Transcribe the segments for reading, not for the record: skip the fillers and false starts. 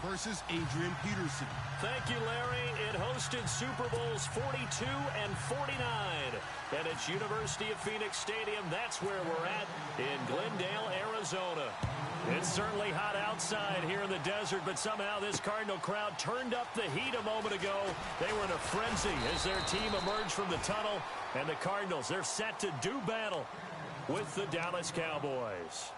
versus Adrian Peterson. Thank you, Larry. It hosted Super Bowls 42 and 49. And it's University of Phoenix Stadium. That's where we're at in Glendale, Arizona. It's certainly hot outside here in the desert, but somehow this Cardinal crowd turned up the heat a moment ago. They were in a frenzy as their team emerged from the tunnel. And the Cardinals, they're set to do battle with the Dallas Cowboys.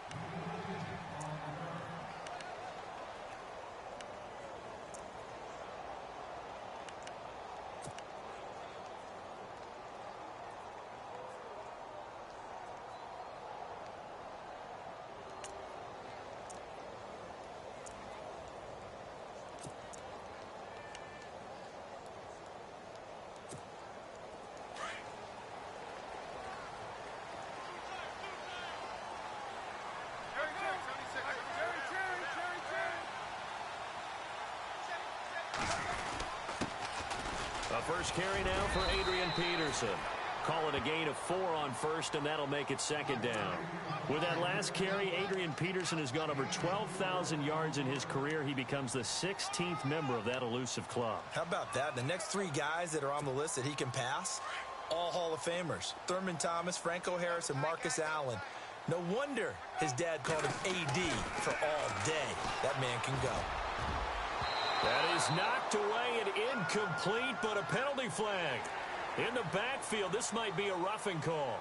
First carry now for Adrian Peterson. Call it a gain of 4 on first, and that'll make it second down. With that last carry, Adrian Peterson has gone over 12,000 yards in his career. He becomes the 16th member of that elusive club. How about that? The next 3 guys that are on the list that he can pass, all Hall of Famers. Thurman Thomas, Franco Harris, and Marcus Allen. No wonder his dad called him AD for all day. That man can go. That is knocked away and incomplete, but a penalty flag. In the backfield, this might be a roughing call.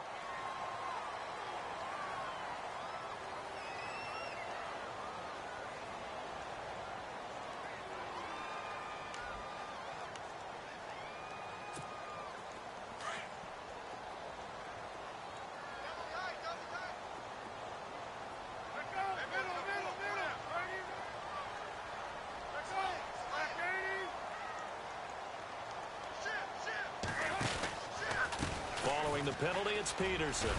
The penalty, it's Peterson.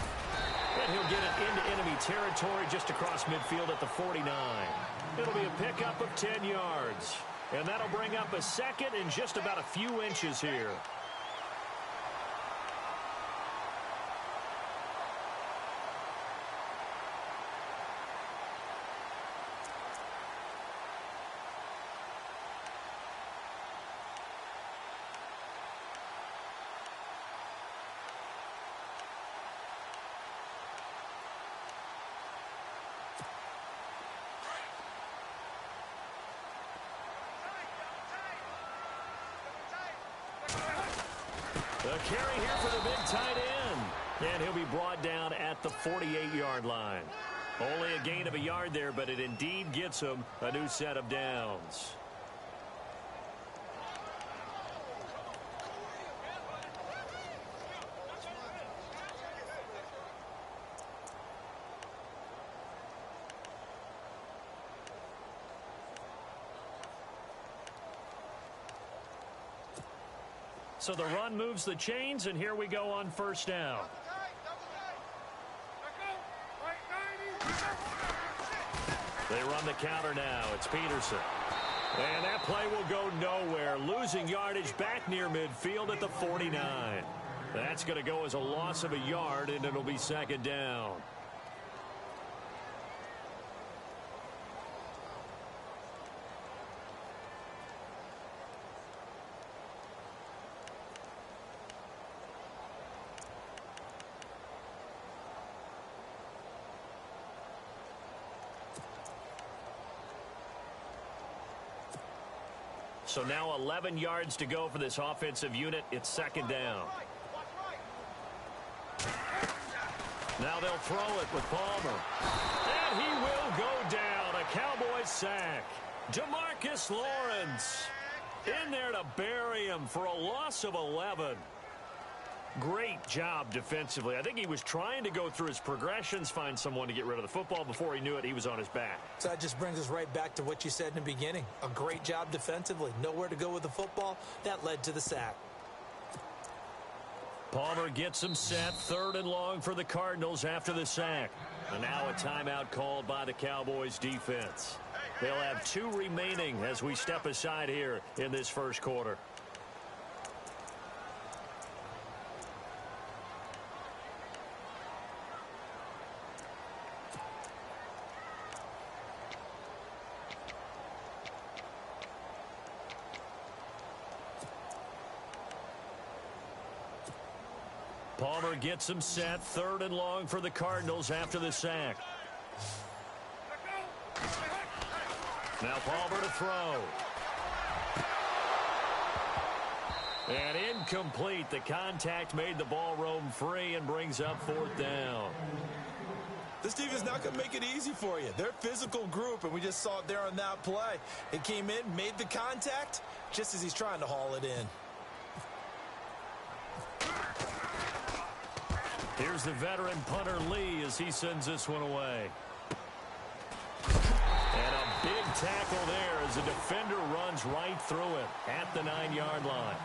And he'll get it into enemy territory just across midfield at the 49. It'll be a pickup of 10 yards. And that'll bring up a second in just about a few inches here. The carry here for the big tight end. And he'll be brought down at the 48-yard line. Only a gain of a yard there, but it indeed gets him a new set of downs. So the run moves the chains, and here we go on first down. They run the counter now. It's Peterson. And that play will go nowhere. Losing yardage back near midfield at the 49. That's going to go as a loss of a yard, and it'll be second down. So now 11 yards to go for this offensive unit. It's second down. Now they'll throw it with Palmer. And he will go down. A Cowboys sack. DeMarcus Lawrence in there to bury him for a loss of 11. Great job defensively. I think he was trying to go through his progressions, find someone to get rid of the football. Before he knew it, he was on his back. So that just brings us right back to what you said in the beginning. A great job defensively. Nowhere to go with the football. That led to the sack. Palmer gets him set. 3rd and long for the Cardinals after the sack. And now a timeout called by the Cowboys defense. They'll have 2 remaining as we step aside here in this first quarter. Palmer gets him set. 3rd and long for the Cardinals after the sack. Now Palmer to throw. And incomplete. The contact made the ball roam free and brings up 4th down. This team is not going to make it easy for you. They're a physical group, and we just saw it there on that play. It came in, made the contact, just as he's trying to haul it in. Here's the veteran punter Lee as he sends this one away. And a big tackle there as the defender runs right through it at the 9-yard line.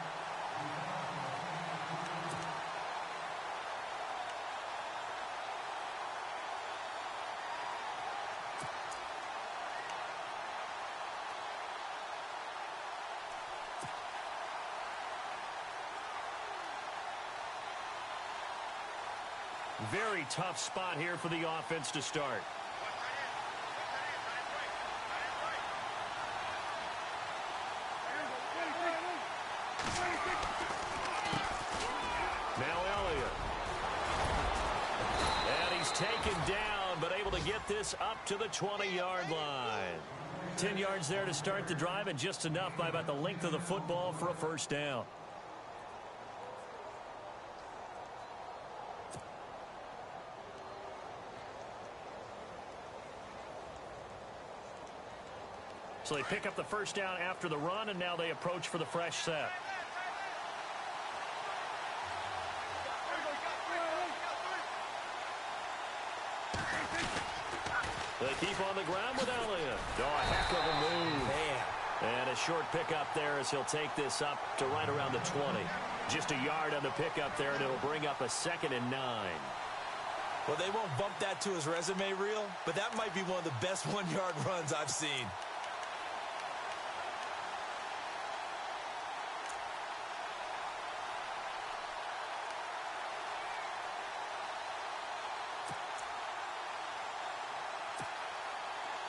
Very tough spot here for the offense to start. Now Elliott. And he's taken down, but able to get this up to the 20-yard line. 10 yards there to start the drive, and just enough by about the length of the football for a 1st down. So they pick up the 1st down after the run, and now they approach for the fresh set. They keep on the ground with Elliott. Oh, a heck of a move. Man. And a short pickup there as he'll take this up to right around the 20. Just a yard on the pickup there, and it'll bring up a 2nd and 9. Well, they won't bump that to his resume reel, but that might be one of the best 1-yard runs I've seen.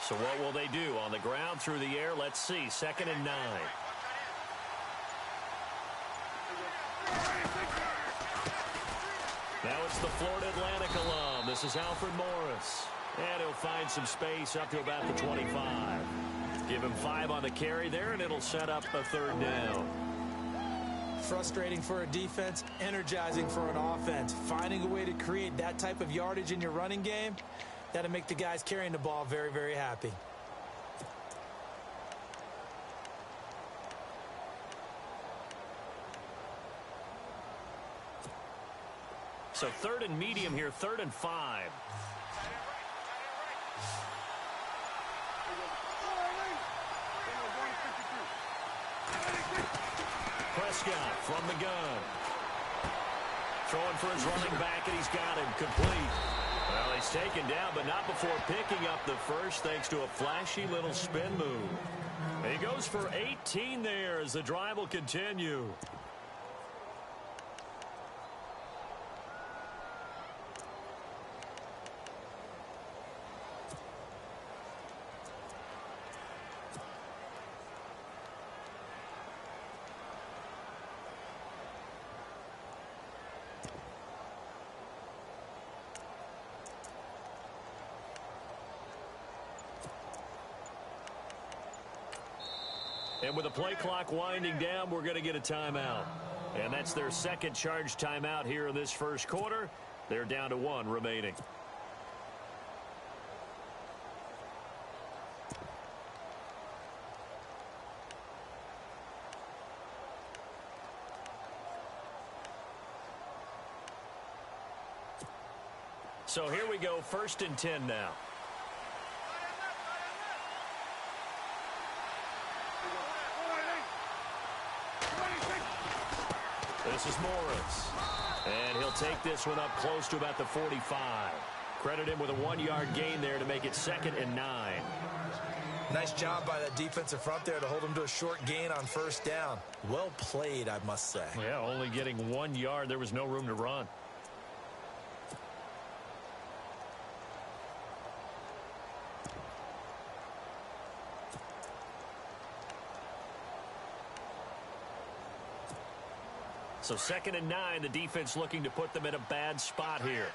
So what will they do? On the ground, through the air, let's see. 2nd and 9. Now it's the Florida Atlantic alum. This is Alfred Morris. And he'll find some space up to about the 25. Give him 5 on the carry there, and it'll set up a 3rd down. Frustrating for a defense, energizing for an offense. Finding a way to create that type of yardage in your running game, that'll make the guys carrying the ball very, very happy. So 3rd and medium here, 3rd and 5. Prescott from the gun. Throwing for his running back, and he's got him complete. Well, he's taken down, but not before picking up the 1st thanks to a flashy little spin move. He goes for 18 there as the drive will continue. And with the play clock winding down, we're going to get a timeout. And that's their 2nd charge timeout here in this 1st quarter. They're down to 1 remaining. So here we go, 1st and 10 now. This is Morris. And he'll take this one up close to about the 45. Credit him with a 1-yard gain there to make it 2nd and 9. Nice job by that defensive front there to hold him to a short gain on 1st down. Well played, I must say. Yeah, only getting 1 yard. There was no room to run. So 2nd and 9, the defense looking to put them in a bad spot here.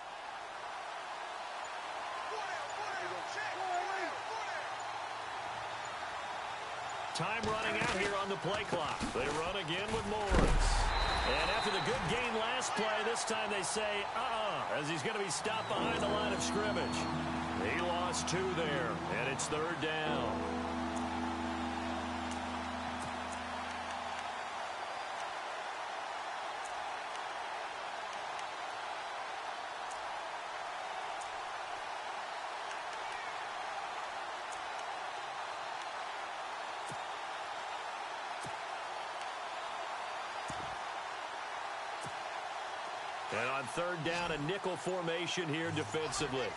Time running out here on the play clock. They run again with Morris. And after the good gain last play, this time they say, as he's going to be stopped behind the line of scrimmage. He lost 2 there, and it's 3rd down. And on 3rd down, a nickel formation here defensively.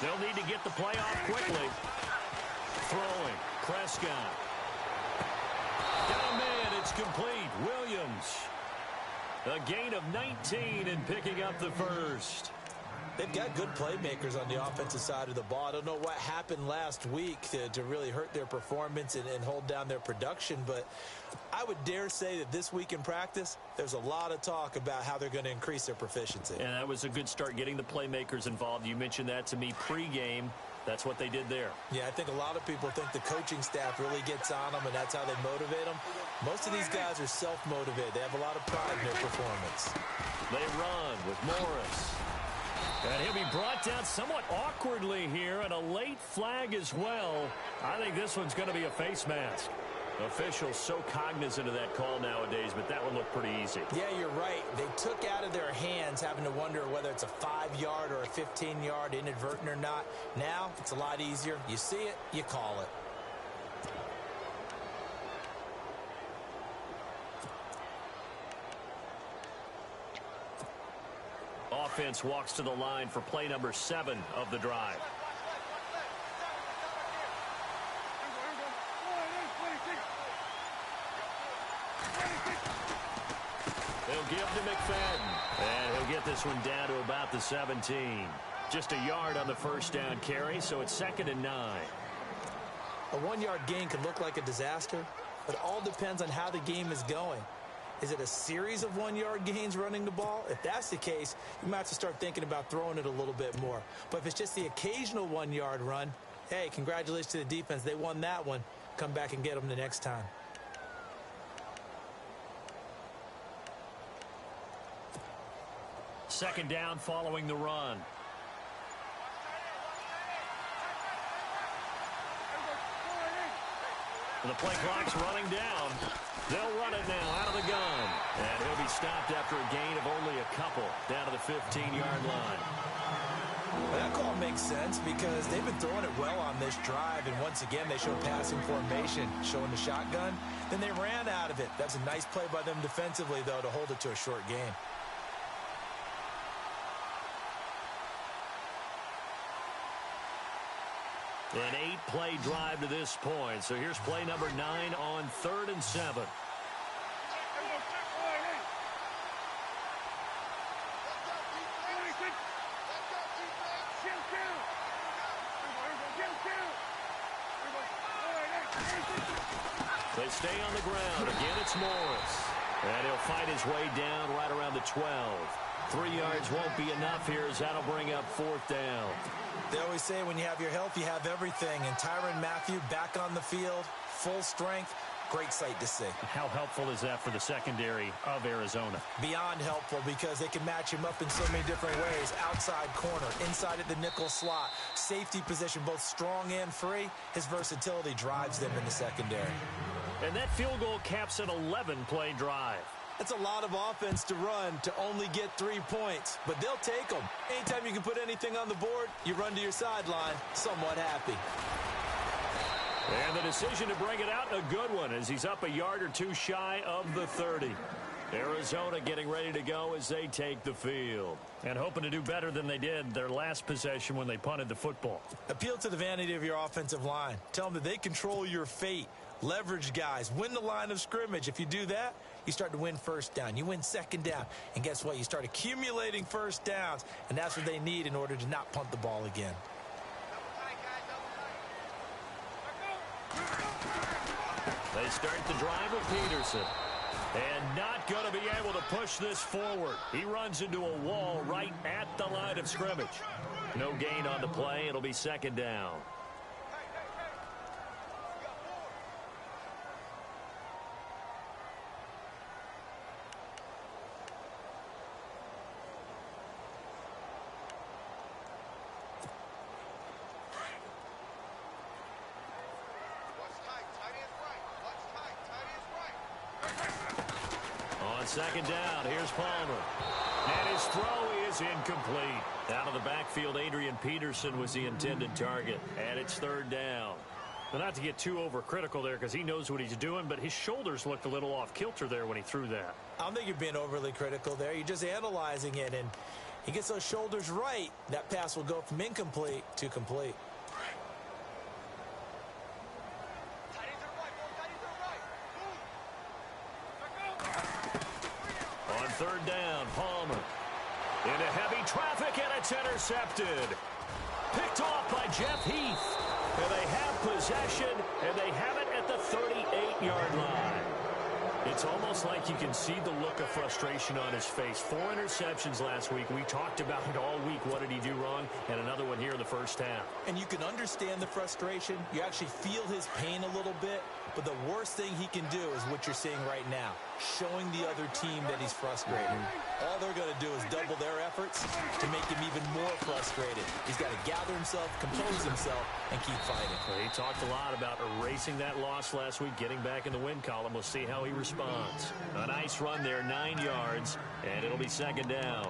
They'll need to get the play off quickly. Throwing. Prescott. Got a man. It's complete. Williams. A gain of 19 and picking up the first. They've got good playmakers on the offensive side of the ball. I don't know what happened last week to really hurt their performance and hold down their production, but I would dare say that this week in practice, there's a lot of talk about how they're going to increase their proficiency. And that was a good start, getting the playmakers involved. You mentioned that to me pregame. That's what they did there. Yeah, I think a lot of people think the coaching staff really gets on them, and that's how they motivate them. Most of these guys are self-motivated. They have a lot of pride in their performance. They run with Morris. And he'll be brought down somewhat awkwardly here, and a late flag as well. I think this one's going to be a face mask. Officials so cognizant of that call nowadays, but that one looked pretty easy. Yeah, you're right. They took out of their hands having to wonder whether it's a 5-yard or a 15-yard, inadvertent or not. Now, it's a lot easier. You see it, you call it. Offense walks to the line for play number 7 of the drive. They'll give to McFadden. And he'll get this one down to about the 17. Just a yard on the first down carry, so it's 2nd and 9. A 1-yard gain can look like a disaster, but it all depends on how the game is going. Is it a series of 1-yard gains running the ball? If that's the case, you might have to start thinking about throwing it a little bit more. But if it's just the occasional 1-yard run, hey, congratulations to the defense. They won that one. Come back and get them the next time. Second down following the run. The play clock's running down. They'll run it now out of the gun. And he'll be stopped after a gain of only a couple down to the 15-yard line. Well, that call makes sense because they've been throwing it well on this drive. And once again, they showed passing formation, showing the shotgun. Then they ran out of it. That's a nice play by them defensively, though, to hold it to a short gain. An 8-play drive to this point. So here's play number 9 on 3rd and 7. They stay on the ground. Again, it's Morris. And he'll fight his way down right around the 12. 3 yards won't be enough here as that'll bring up 4th down. They always say when you have your health, you have everything. And Tyrann Mathieu back on the field, full strength. Great sight to see. How helpful is that for the secondary of Arizona? Beyond helpful because they can match him up in so many different ways. Outside corner, inside at the nickel slot, safety position, both strong and free. His versatility drives them in the secondary. And that field goal caps an 11-play drive. That's a lot of offense to run to only get 3 points, but they'll take them. Anytime you can put anything on the board, you run to your sideline, somewhat happy. And the decision to bring it out, a good one, as he's up a yard or two shy of the 30. Arizona getting ready to go as they take the field. And hoping to do better than they did their last possession when they punted the football. Appeal to the vanity of your offensive line. Tell them that they control your fate. Leverage guys. Win the line of scrimmage. If you do that, you start to win first down. You win second down. And guess what? You start accumulating first downs. And that's what they need in order to not punt the ball again. They start the drive with Peterson. And not going to be able to push this forward. He runs into a wall right at the line of scrimmage. No gain on the play. It'll be second down. Second down, here's Palmer. And his throw is incomplete. Out of the backfield, Adrian Peterson was the intended target. And it's third down. Now, not to get too overcritical there because he knows what he's doing, but his shoulders looked a little off kilter there when he threw that. I don't think you're being overly critical there. You're just analyzing it, and he gets those shoulders right. That pass will go from incomplete to complete. Third down, Palmer. Into heavy traffic, and it's intercepted. Picked off by Jeff Heath. And they have possession, and they have it at the 38-yard line. It's almost like you can see the look of frustration on his face. 4 interceptions last week. We talked about it all week. What did he do wrong? And another one here in the first half. And you can understand the frustration. You actually feel his pain a little bit. But the worst thing he can do is what you're seeing right now, showing the other team that he's frustrated. All they're going to do is double their efforts to make him even more frustrated. He's got to gather himself, compose himself, and keep fighting. Well, he talked a lot about erasing that loss last week, getting back in the win column. We'll see how he responds. A nice run there, 9 yards, and it'll be second down.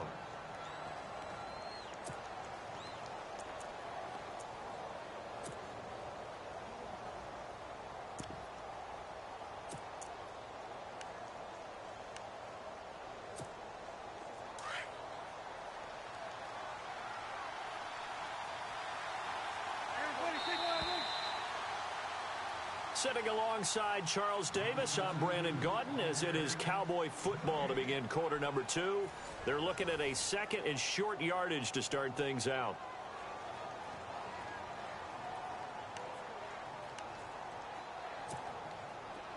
Sitting alongside Charles Davis, I'm Brandon Gaudin, as it is Cowboy football to begin quarter number 2. They're looking at a second and short yardage to start things out.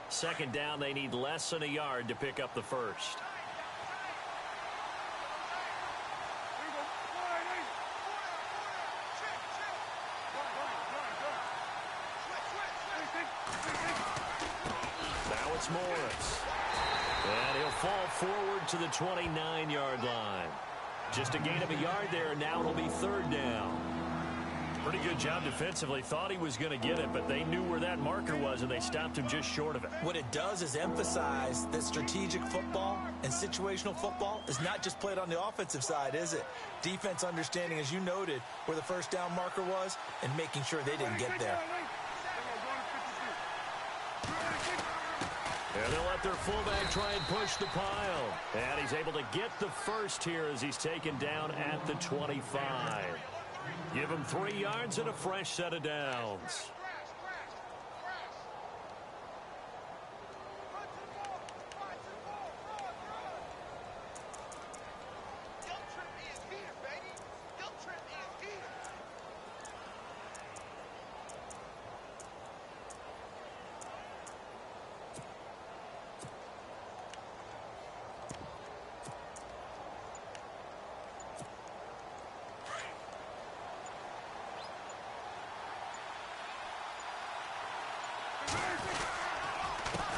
Second down, they need less than a yard to pick up the first. Morris. And he'll fall forward to the 29-yard line. Just a gain of a yard there, and now it'll be third down. Pretty good job defensively. Thought he was going to get it, but they knew where that marker was, and they stopped him just short of it. What it does is emphasize that strategic football and situational football is not just played on the offensive side, is it? Defense understanding, as you noted, where the first down marker was and making sure they didn't get there. And they'll let their fullback try and push the pile. And he's able to get the first here as he's taken down at the 25. Give him 3 yards and a fresh set of downs.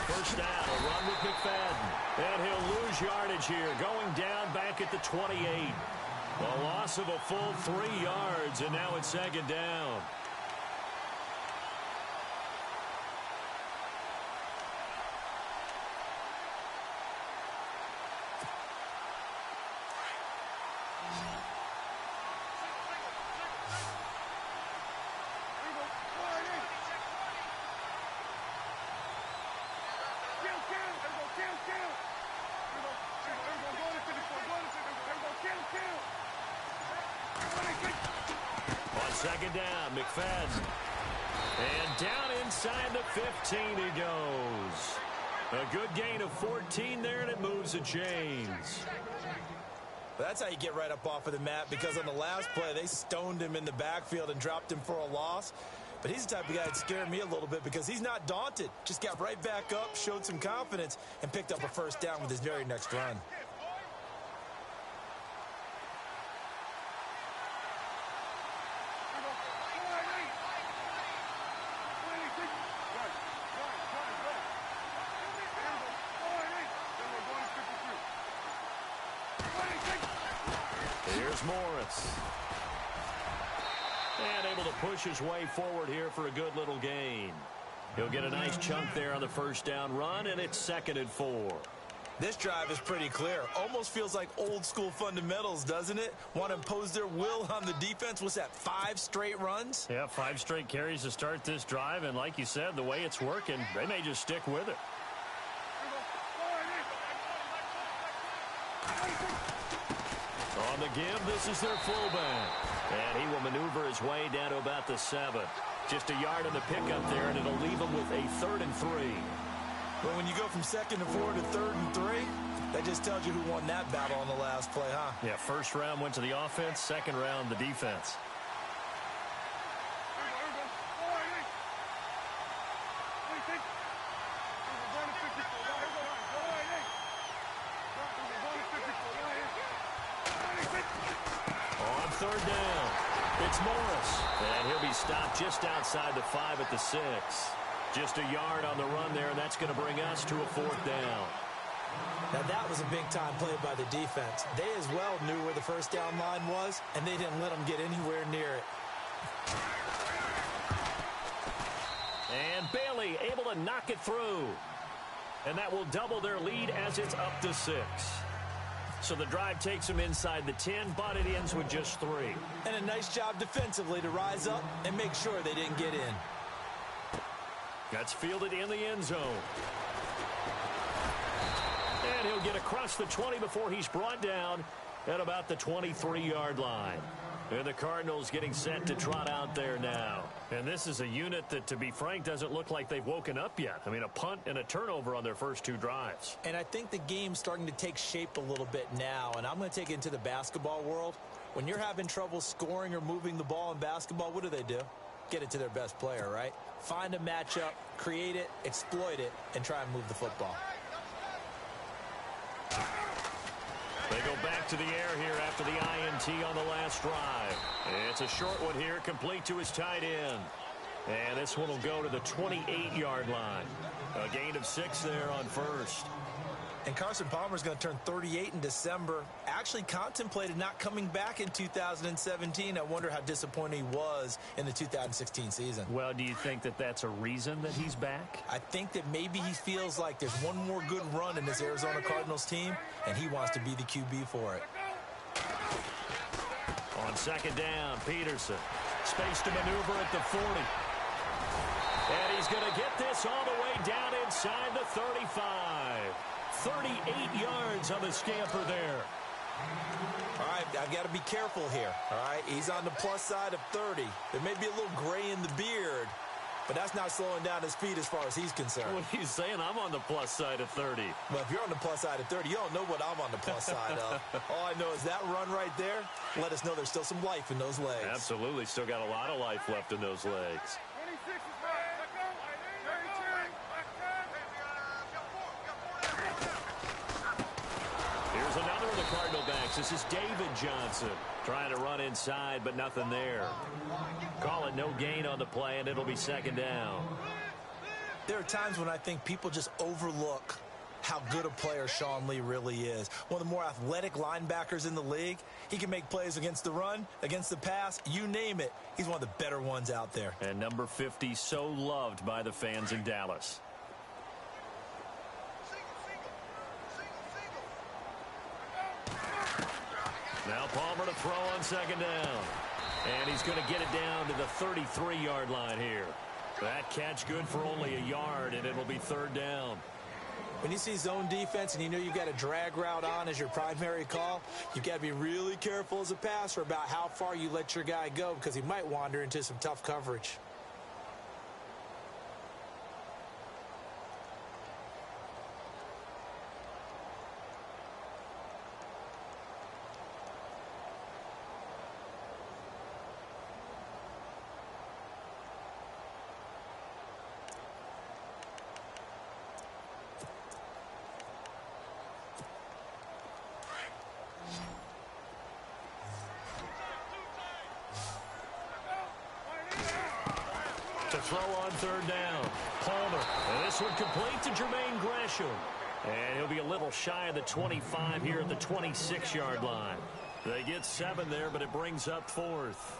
First down, a run with McFadden. And he'll lose yardage here, going down back at the 28. A loss of a full 3 yards, and now it's second down. Second down, McFadden. And down inside the 15 he goes. A good gain of 14 there, and it moves the chains. That's how you get right up off of the mat, because on the last play, they stoned him in the backfield and dropped him for a loss. But he's the type of guy that scared me a little bit because he's not daunted. Just got right back up, showed some confidence, and picked up a first down with his very next run. Here's Morris. And able to push his way forward here for a good little gain. He'll get a nice chunk there on the first down run, and it's 2nd and 4. This drive is pretty clear. Almost feels like old school fundamentals, doesn't it? Want to impose their will on the defense. What's that, 5 straight runs? Yeah, 5 straight carries to start this drive, and like you said, the way it's working, they may just stick with it. On the give, this is their fullback. And he will maneuver his way down to about the 7. Just a yard on the pickup there, and it'll leave him with a 3rd and 3. Well, when you go from 2nd and 4 to 3rd and 3, that just tells you who won that battle on the last play, huh? Yeah, first round went to the offense, second round the defense. On 3rd down, it's Morris. And he'll be stopped just outside the 5 at the 6. Just a yard on the run there, and that's going to bring us to a 4th down. Now, that was a big-time play by the defense. They as well knew where the first down line was, and they didn't let them get anywhere near it. And Bailey able to knock it through. And that will double their lead as it's up to 6. So the drive takes them inside the 10, but it ends with just 3. And a nice job defensively to rise up and make sure they didn't get in. That's fielded in the end zone. And he'll get across the 20 before he's brought down at about the 23-yard line. And the Cardinals getting set to trot out there now. And this is a unit that, to be frank, doesn't look like they've woken up yet. I mean, a punt and a turnover on their first 2 drives. And I think the game's starting to take shape a little bit now. And I'm going to take it into the basketball world. When you're having trouble scoring or moving the ball in basketball, what do? Get it to their best player, right? Find a matchup, create it, exploit it, and try and move the football. They go back to the air here after the INT on the last drive. It's a short one here, complete to his tight end. And this one will go to the 28-yard line. A gain of 6 there on first. And Carson Palmer's going to turn 38 in December. Actually contemplated not coming back in 2017. I wonder how disappointed he was in the 2016 season. Well, do you think that that's a reason that he's back? I think that maybe he feels like there's one more good run in this Arizona Cardinals team, and he wants to be the QB for it. On 2nd down, Peterson. Space to maneuver at the 40. And he's going to get this all the way down inside the 35. 38 yards on the scamper there. All right, I've got to be careful here. All right, he's on the plus side of 30. There may be a little gray in the beard, but that's not slowing down his speed as far as he's concerned. What are you saying? I'm on the plus side of 30. Well, if you're on the plus side of 30, you don't know what I'm on the plus side of. All I know is that run right there let us know there's still some life in those legs. Absolutely, still got a lot of life left in those legs. Here's another of the Cardinal backs. This is David Johnson trying to run inside, but nothing there. Call it no gain on the play, and it'll be 2nd down. There are times when I think people just overlook how good a player Sean Lee really is. One of the more athletic linebackers in the league. He can make plays against the run, against the pass, you name it. He's one of the better ones out there. And number 50, so loved by the fans in Dallas. Now Palmer to throw on 2nd down. And he's going to get it down to the 33-yard line here. That catch good for only a yard, and it'll be 3rd down. When you see zone defense and you know you've got a drag route on as your primary call, you've got to be really careful as a passer about how far you let your guy go because he might wander into some tough coverage. To throw on third down. Palmer. And this one complete to Jermaine Gresham. And he'll be a little shy of the 25 here at the 26-yard line. They get 7 there, but it brings up 4th.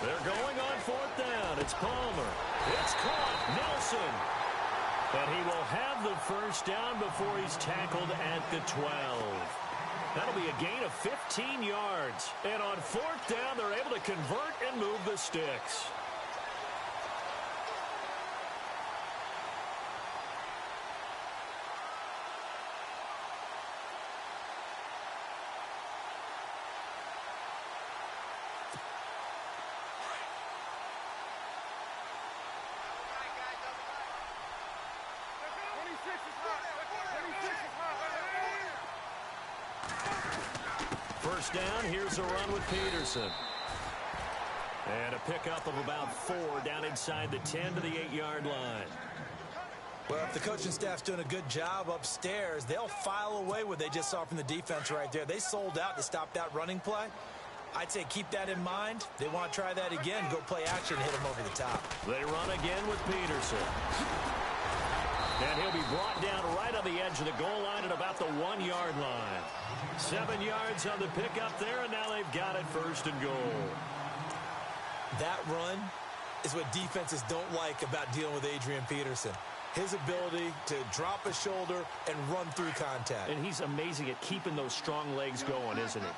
They're going on 4th down. It's Palmer. It's caught. Nelson. And he will have the first down before he's tackled at the 12. That'll be a gain of 15 yards. And on 4th down, they're able to convert and move the sticks. First down, here's a run with Peterson. And a pickup of about 4 down inside the 10 to the 8-yard line. Well, if the coaching staff's doing a good job upstairs, they'll file away what they just saw from the defense right there. They sold out to stop that running play. I'd say keep that in mind. They want to try that again, go play action, hit them over the top. They run again with Peterson. And he'll be brought down right on the edge of the goal line at about the 1-yard line. 7 yards on the pickup there, and now they've got it 1st and goal. That run is what defenses don't like about dealing with Adrian Peterson. His ability to drop a shoulder and run through contact. And he's amazing at keeping those strong legs going, isn't he?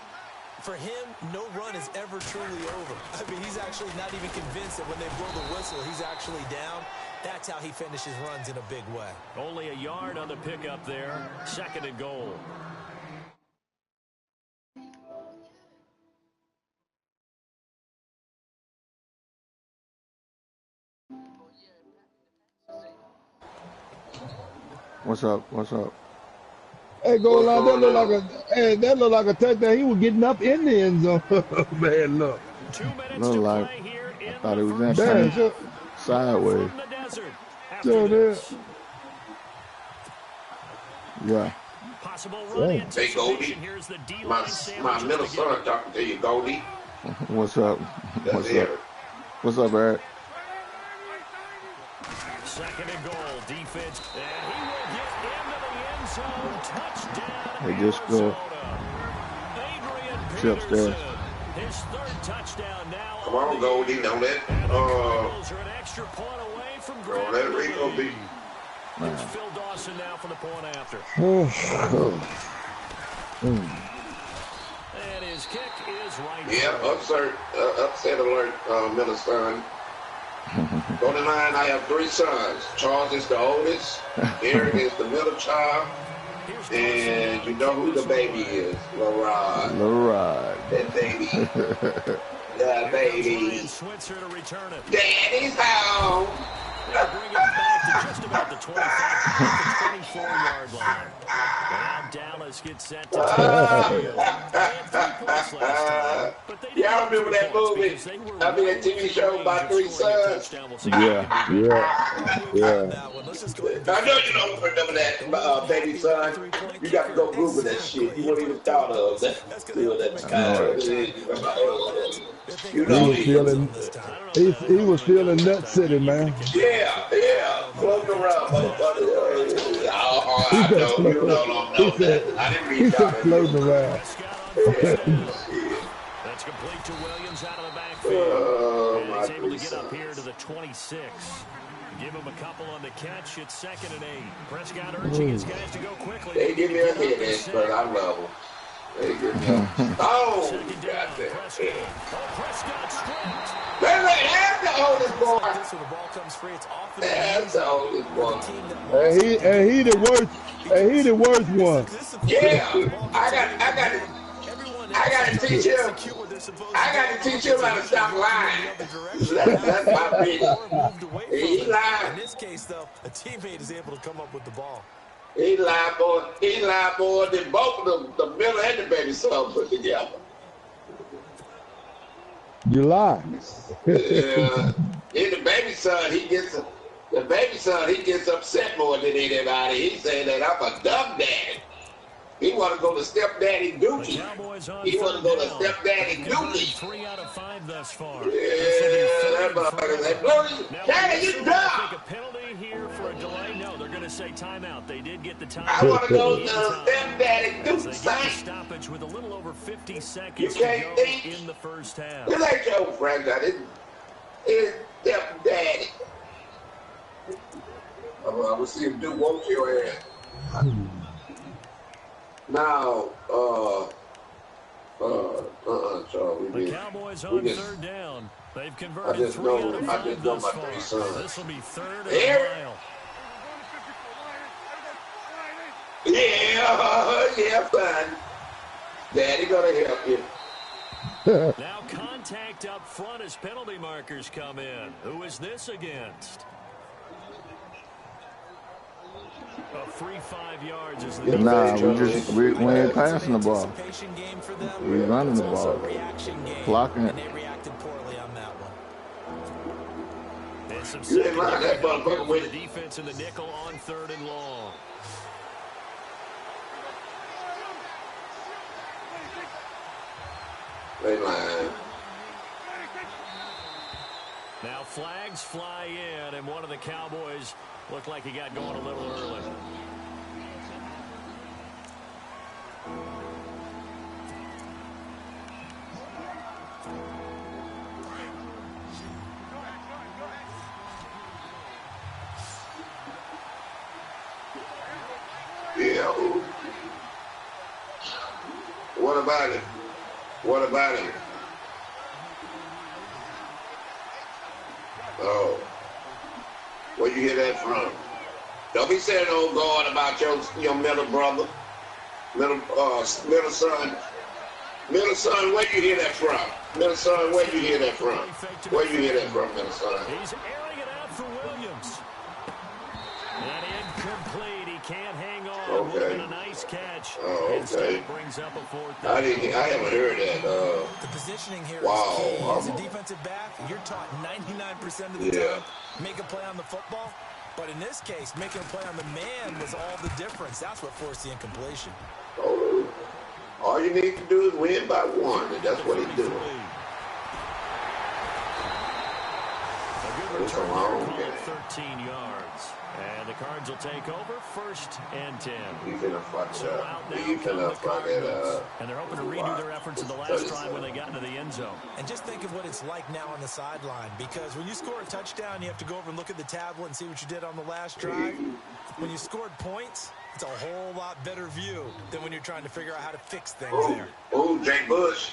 For him, no run is ever truly over. I mean, he's actually not even convinced that when they blow the whistle, he's actually down. That's how he finishes runs in a big way. Only a yard on the pickup there. 2nd and goal. What's up? What's up? Hey, goal line, that look like a touchdown. He was getting up in the end zone. Man, look. 2 minutes Look to like play here in I thought it was the in first Damn, sideways. from the desert. So there. Yeah. Possible run Hey, anticipation. Goldie. Here's the D-line My sandwich middle to begin. son talking to you, Goldie. What's up? That's What's Eric. up? What's up, Eric? 2nd and goal. Defense. And he will get into the end zone. Touchdown. They just scored. Adrian Chips Peterson. there. His 3rd touchdown now. Come on, Goldie. Don't let And the Cardinals are an extra point away from don't let Rico lead. beat. Here's Phil Dawson now for the point after. And his kick is right. Yeah, through. upset alert, middle son. Goldenlion, I have 3 sons. Charles is the oldest. Eric is the middle child. Here's And Dawson. you know who the baby is. LaRod. Lorad. That baby. The Here comes baby. Ryan Switzer to return it. Daddy's home. They'll bring it back to just about the 25, the 24-yard line. Now Dallas gets set to take the field. They had 3 points last time, but they didn't Y'all have 3 remember that points movie? because they were I mean, that TV show about 3 sons. Yeah. That one. Let's just go ahead and I know you don't remember that, baby son. You got to go Google that shit. You wouldn't even thought of that. You know He was feeling nut city, man. Yeah, floating around, motherfucker. I know you don't know that. I didn't He read said that. floating around. That's complete to Williams out of the backfield. And he's able to get up here to the 26. Give him a couple on the catch. It's 2nd and 8. Prescott urging his guys to go quickly. They give me a hit, but I love them. They give me a... Oh, Second down. goddamn. Prescott stripped. That's the oldest boy. this when the ball comes free. It's often That's the oldest boy. And he the worst one. Yeah, I got to teach him. I got to teach him how to stop lying. That's my business. He lied. In this case, though, a teammate is able to come up with the ball. He lied more. He lied more than both of them, the middle and the baby son put together. You lie. Yeah. In the baby son, he gets upset more than anybody. He saying that I'm a dumb daddy. He want to go to stepdaddy Dookie. He want to go to stepdaddy Dookie. 3 out of 5 thus far. Yeah, that motherfucker said, "Blue, Daddy, you dumb." Take a penalty here for a delay. No, they're going to say timeout. They did get the timeout. I want to go to stepdaddy They Dookie. get the stoppage with a little over 50 seconds You can't to go think. in the first half. This ain't your friend, it's stepdaddy. I'm gonna see him do whoop your ass. Now, Charles, The Cowboys on third down. They've converted 3 out of 5 thus far. This will be third and a mile. Yeah, fine. Daddy gonna help you. Now contact up front as penalty markers come in. Who is this against? A free 5 yards is the Nah, we ain't passing the ball. We running the ball. Blocking it. They reacted poorly on that one. And some You ain't mind that motherfucker for the with defense in the nickel on 3rd and long. They lying. Now flags fly in, and one of the Cowboys looked like he got going a little early. Yeah. What about it? What about it? Oh. Where you hear that from? Don't be saying old God about your middle brother. Middle son. Middle son, where you hear that from? Middle son, where you hear that from? Where you hear that from, middle son? He's airing it out for Williams. And incomplete. He can't hang on. Okay. Would have been a nice catch. Oh, Instead, okay. it brings up a 4th I down. haven't heard that. The positioning here Wow. is key. As a defensive back, you're taught 99% of the time, make a play on the football. But in this case, making a play on the man was all the difference. That's what forced the incompletion. Oh, all you need to do is win by 1, and that's what he's doing. A good It's a return long there, game. 13 yards. And the Cards will take over 1st and 10. He finna fuck So it out up. now He come finna the fuck it Cardinals. up. And they're hoping to redo their efforts in the last drive when they got into the end zone. And just think of what it's like now on the sideline, because when you score a touchdown, you have to go over and look at the tablet and see what you did on the last drive. When you scored points, it's a whole lot better view than when you're trying to figure out how to fix things there. Oh, Jay Bush.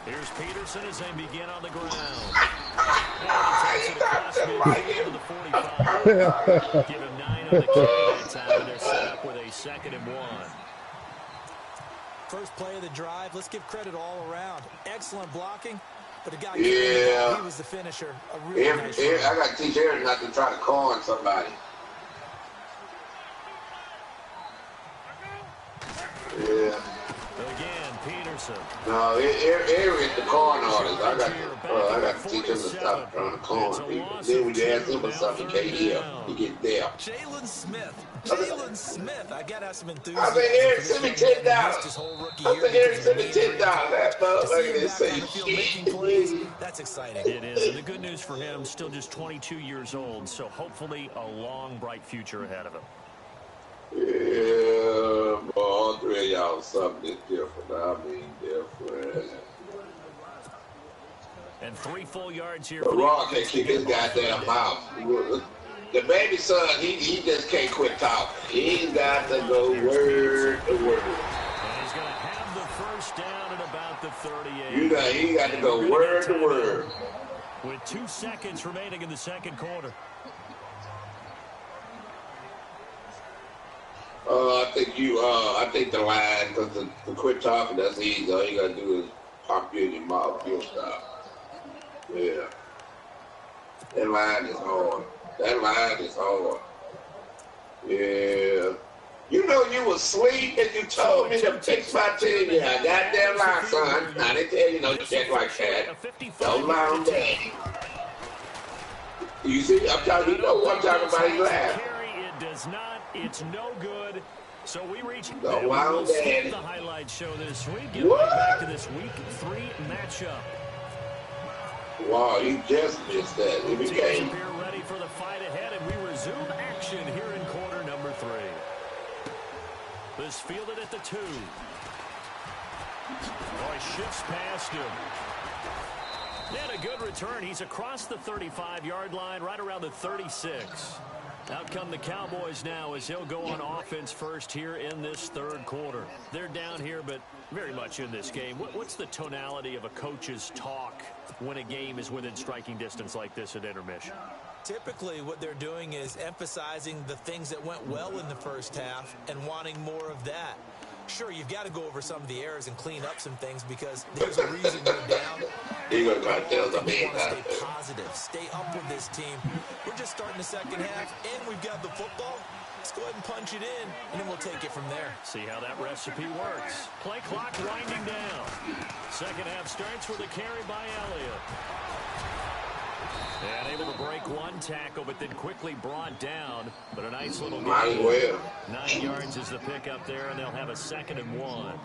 Here's Peterson as they begin on the ground. And he takes it across midfield to the 45. Give him 9 on the carry that time, and they're set up with a 2nd and 1. First play of the drive, let's give credit all around. Excellent blocking, but a guy Yeah. he was the finisher. A really nice I shot. got to teach Aaron not to try to call on somebody. Yeah. Again, Peterson. No, Aaron is the corn artist. I got to teach him to stop trying to call on people. Then when you ask him for something, he can't hear. He gets there. Jalen Smith. I got to have some I enthusiasm. said, Aaron, for send me this young man. $10. His whole rookie I year said, Aaron, because send of me an injury. $10. That To see motherfucker him didn't back say on the field making shit. plays, that's exciting. It is. And the good news for him, still just 22 years old, so hopefully a long, bright future ahead of him. Yeah, boy, all 3 of y'all something different. I mean, different. And 3 full yards here. But Raw can't keep his goddamn mouth. The baby son, he just can't quit talking. He's got to go word to word. And he's going to have the first down at about the 38. He got to go word to word. With 2 seconds remaining in the 2nd quarter. I think the line, because the quit talking, that's easy. All you got to do is pop you in your mouth. You'll stop. Yeah. That line is hard. That line is hard. Yeah. You know you was asleep and you told me to fix my team. Yeah, goddamn lie, son. Now they tell you no shit like that. Don't lie on daddy. You see, I'm talking, you know what I'm talking about, he's laughing. It does not, it's no good. So we reach the highlight show this week. Get right back to this week 3 matchup. Wow, he just missed that. He became ready for the fight ahead, and we resume action here in quarter number 3. This fielded at the 2. Boy, shifts past him. And a good return. He's across the 35-yard line, right around the 36. Out come the Cowboys now as he'll go on offense first here in this third quarter. They're down here, but very much in this game. What's the tonality of a coach's talk when a game is within striking distance like this at intermission? Typically, what they're doing is emphasizing the things that went well in the first half and wanting more of that. Sure, you've got to go over some of the errors and clean up some things because there's a reason you're down. You want to stay positive, stay up with this team. We're just starting the second half, and we've got the football. Let's go ahead and punch it in, and then we'll take it from there. See how that recipe works. Play clock winding down. Second half starts with a carry by Elliott. And able to break one tackle, but then quickly brought down. But a nice little game. Might as well. 9 yards is the pickup there, and they'll have a 2nd and 1.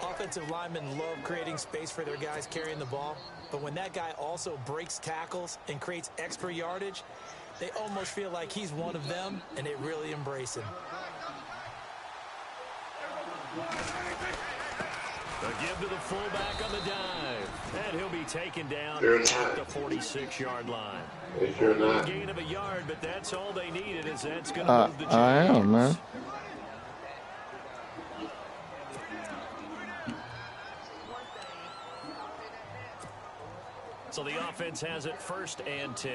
Offensive linemen love creating space for their guys carrying the ball. But when that guy also breaks tackles and creates extra yardage, they almost feel like he's one of them, and they really embrace him. A give to the fullback on the dive. And he'll be taken down at the 46-yard line. Sure not. Gain of a yard, but that's all they needed, as that's going to move the chains. I am, man. So the offense has it 1st and 10.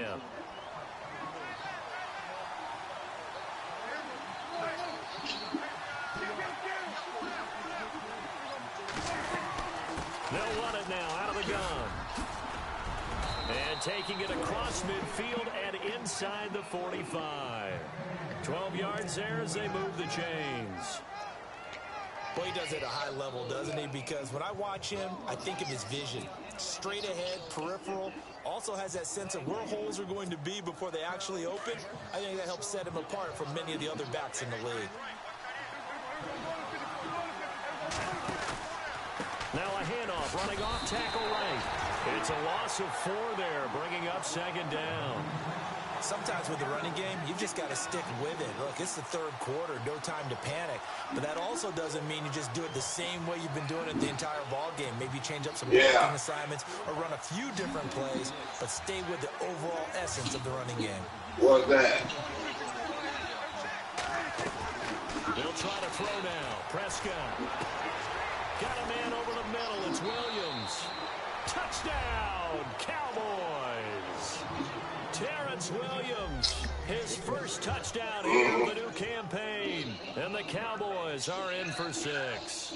They'll run it now out of the gun. And taking it across midfield and inside the 45. 12 yards there as they move the chains. Well, he does it at a high level, doesn't he? Because when I watch him, I think of his vision. Straight ahead, peripheral. Also has that sense of where holes are going to be before they actually open. I think that helps set him apart from many of the other backs in the league. Now a handoff, running off tackle right. It's a loss of 4 there, bringing up 2nd down. Sometimes with the running game, you've just got to stick with it. Look, it's the third quarter, no time to panic. But that also doesn't mean you just do it the same way you've been doing it the entire ball game. Maybe change up some blocking assignments or run a few different plays, but stay with the overall essence of the running game. What's that? They'll try to throw now. Prescott. Got a man over the middle. It's Williams. Touchdown, Cowboys. Terrence Williams, his first touchdown here of the new campaign. And the Cowboys are in for 6.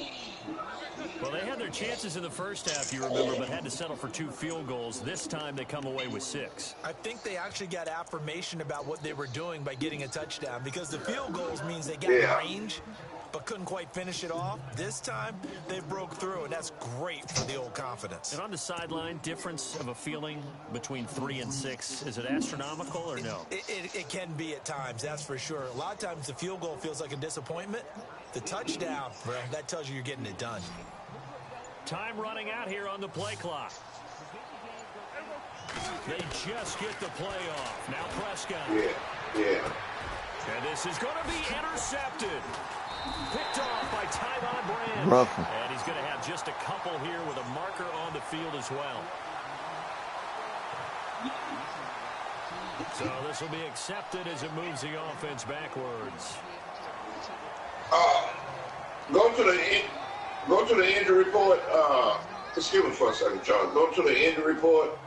Well, they had their chances in the first half, you remember, but had to settle for 2 field goals. This time they come away with 6. I think they actually got affirmation about what they were doing by getting a touchdown, because the field goals means they got range, but couldn't quite finish it off. This time, they broke through, and that's great for the old confidence. And on the sideline, difference of a feeling between 3 and 6, is it astronomical or no? It can be at times, that's for sure. A lot of times the field goal feels like a disappointment. The touchdown, well, that tells you you're getting it done. Time running out here on the play clock. They just get the play off. Now Prescott. Yeah. And this is going to be intercepted. Picked off by Tyvon Brand. Rough. And he's going to have just a couple here with a marker on the field as well. So this will be accepted as it moves the offense backwards. Go to the injury report. Excuse me for a second, Charles. Go to the injury report.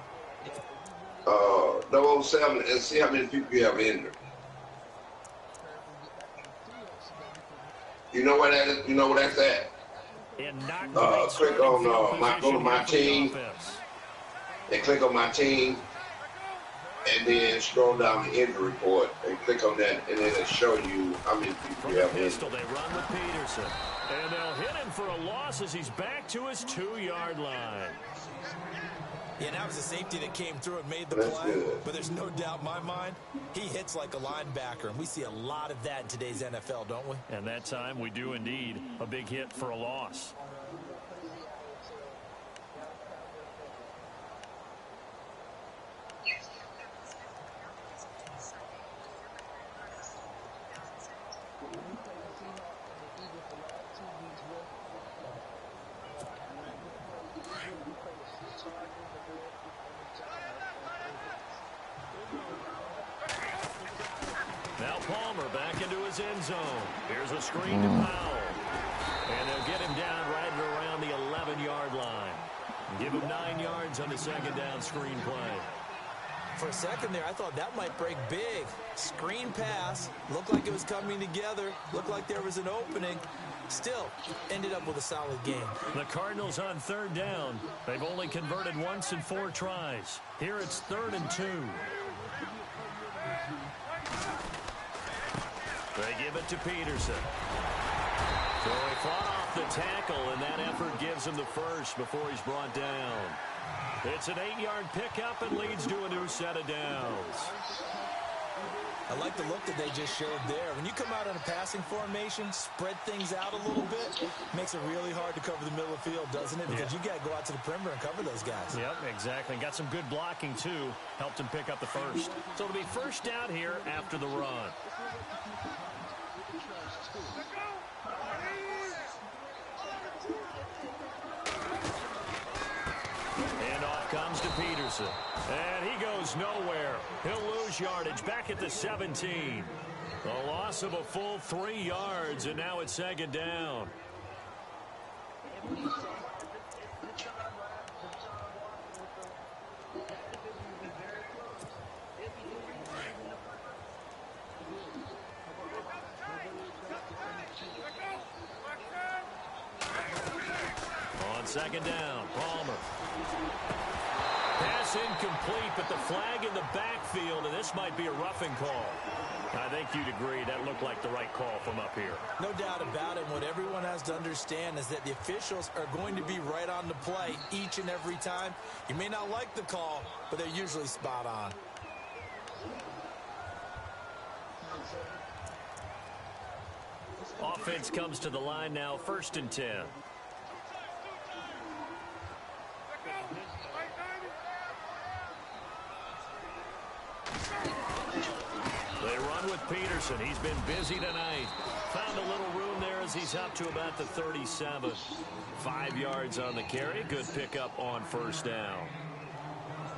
007 and see how many people you have injured. You know where that is? You know where that's at? Click on go to my team. And click on my team. and then scroll down the injury report and click on that, and then it'll show you how many people you have in. Pistol, they run with Peterson. And they'll hit him for a loss as he's back to his 2-yard line. Yeah, that was a safety that came through and made the play. Good. But there's no doubt in my mind, he hits like a linebacker. And we see a lot of that in today's NFL, don't we? And that time we do indeed. A big hit for a loss. Now Palmer back into his end zone. Here's a screen to Powell. And they'll get him down right around the 11-yard line. Give him 9 yards on the second down screen play. For a second there, I thought that might break big. Screen pass. Looked like it was coming together. Looked like there was an opening. Still, ended up with a solid game. The Cardinals on third down. They've only converted once in 4 tries. Here it's 3rd and 2. They give it to Peterson. So he fought off the tackle, and that effort gives him the first before he's brought down. It's an 8-yard pickup and leads to a new set of downs. I like the look that they just showed there. When you come out in a passing formation, spread things out a little bit, makes it really hard to cover the middle of the field, doesn't it? Because you got to go out to the perimeter and cover those guys. Yep, exactly. Got some good blocking, too. Helped him pick up the first. So it'll be first down here after the run. And off comes to Peterson. And he goes nowhere. He'll lose yardage back at the 17. A loss of a full 3 yards, and now it's second down. On second down, Palmer. Pass incomplete, but the flag in the backfield, and this might be a roughing call. I think you'd agree that looked like the right call from up here. No doubt about it. What everyone has to understand is that the officials are going to be right on the play each and every time. You may not like the call, but they're usually spot on. Offense comes to the line now, 1st and 10. They run with Peterson. He's been busy tonight. Found a little room there as he's up to about the 37. 5 yards on the carry. Good pickup on first down.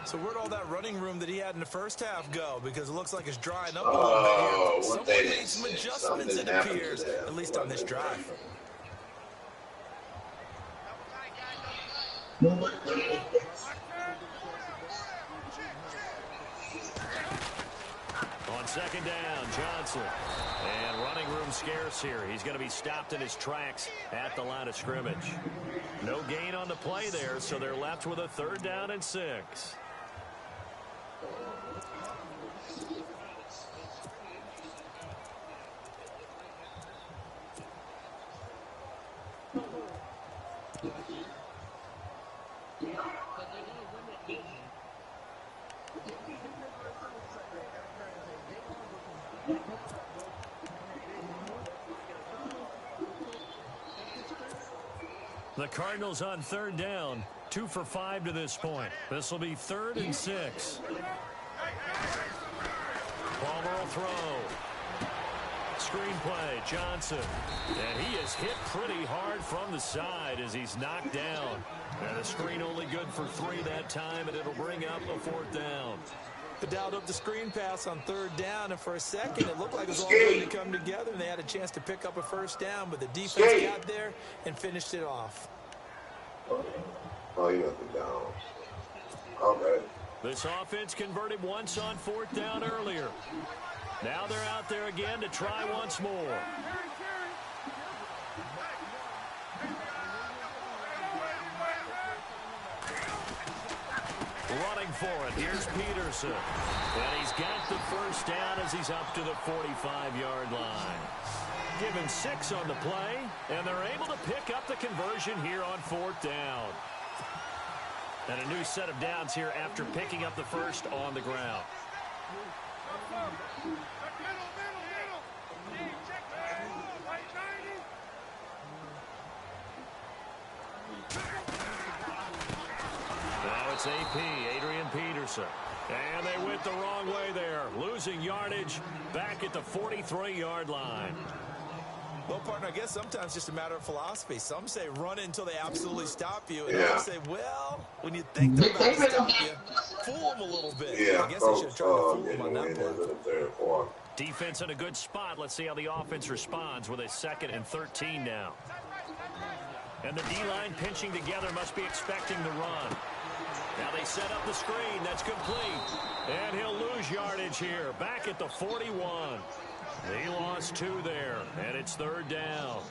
So where'd all that running room that he had in the first half go? Because it looks like it's drying up a little bit here. Someone made some adjustments, it appears, at least on this drive. On second down, Johnson. And running room scarce here. He's going to be stopped in his tracks at the line of scrimmage. No gain on the play there, so they're left with a 3rd down and 6. The Cardinals on 3rd down, 2 for 5 to this point. This will be 3rd and 6. Palmer will throw. Screen play, Johnson. And he is hit pretty hard from the side as he's knocked down. And a screen only good for 3 that time, and it'll bring up a 4th down. But dialed up the screen pass on 3rd down, and for a second it looked like it was all going to come together, and they had a chance to pick up a 1st down, but the defense got there and finished it off. Oh, you got the down. Okay. This offense converted once on 4th down earlier. Now they're out there again to try once more. Running for it. Here's Peterson. And he's got the first down as he's up to the 45-yard line. Given 6 on the play, and they're able to pick up the conversion here on 4th down. And a new set of downs here after picking up the first on the ground. Now it's AP, Adrian Peterson. And they went the wrong way there, losing yardage back at the 43-yard line. Well, partner, I guess sometimes it's just a matter of philosophy. Some say run it until they absolutely stop you. And others say, well, when you think they're about to stop you, fool them a little bit. Yeah, I guess they should have tried to fool them on that play. Defense in a good spot. Let's see how the offense responds with a 2nd and 13 now. And the D-line pinching together, must be expecting the run. Now they set up the screen. That's complete. And he'll lose yardage here. Back at the 41. He lost 2 there, and it's 3rd down.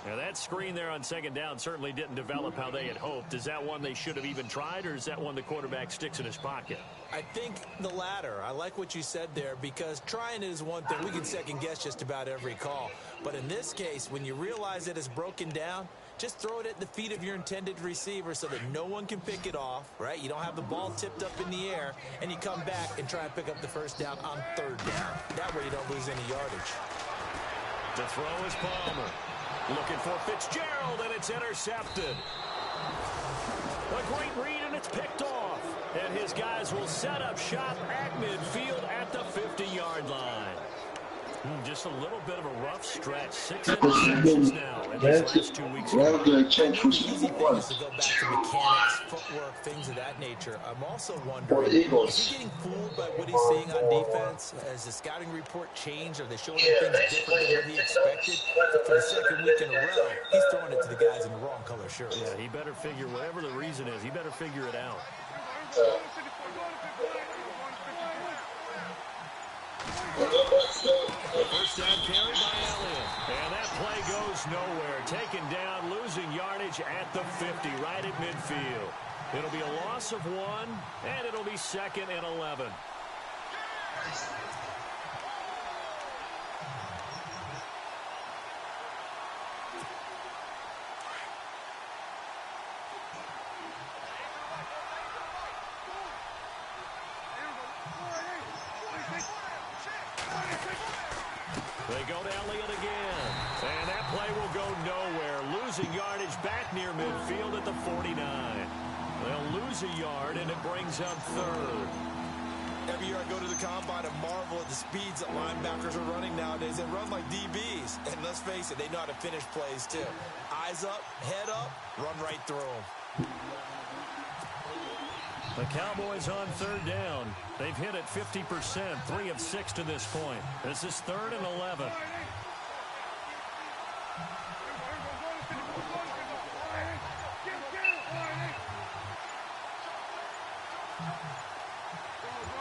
Now that screen there on 2nd down certainly didn't develop how they had hoped. Is that one they should have even tried, or is that one the quarterback sticks in his pocket? I think the latter. I like what you said there, because trying it is one thing. We can second-guess just about every call. But in this case, when you realize that it's broken down, just throw it at the feet of your intended receiver so that no one can pick it off, right? You don't have the ball tipped up in the air, and you come back and try and pick up the first down on 3rd down. That way you don't lose any yardage. To throw is Palmer. Looking for Fitzgerald, and it's intercepted. A great read, and it's picked off. And his guys will set up shop at midfield at the 50-yard line. Just a little bit of a rough stretch. 6 interceptions now in these last 2 weeks. The easy thing is to go back to mechanics, footwork, things of that nature. I'm also wondering, is he getting fooled by what he's seeing on defense? Has the scouting report changed? Are they showing him things different than what he expected? For the 2nd week in a row, he's throwing it to the guys in the wrong color shirts. Yeah, he better figure, whatever the reason is, he better figure it out. The first down carry by Elliott. And that play goes nowhere. Taken down, losing yardage at the 50, right at midfield. It'll be a loss of 1, and it'll be 2nd and 11. They go to Elliott again. And that play will go nowhere. Losing yardage back near midfield at the 49. They'll lose a yard, and it brings up 3rd. Every year I go to the combine and marvel at the speeds that linebackers are running nowadays. They run like DBs. And let's face it, they know how to finish plays too. Eyes up, head up, run right through them. The Cowboys on 3rd down. They've hit it 50%, 3 of 6 to this point. This is 3rd and 11.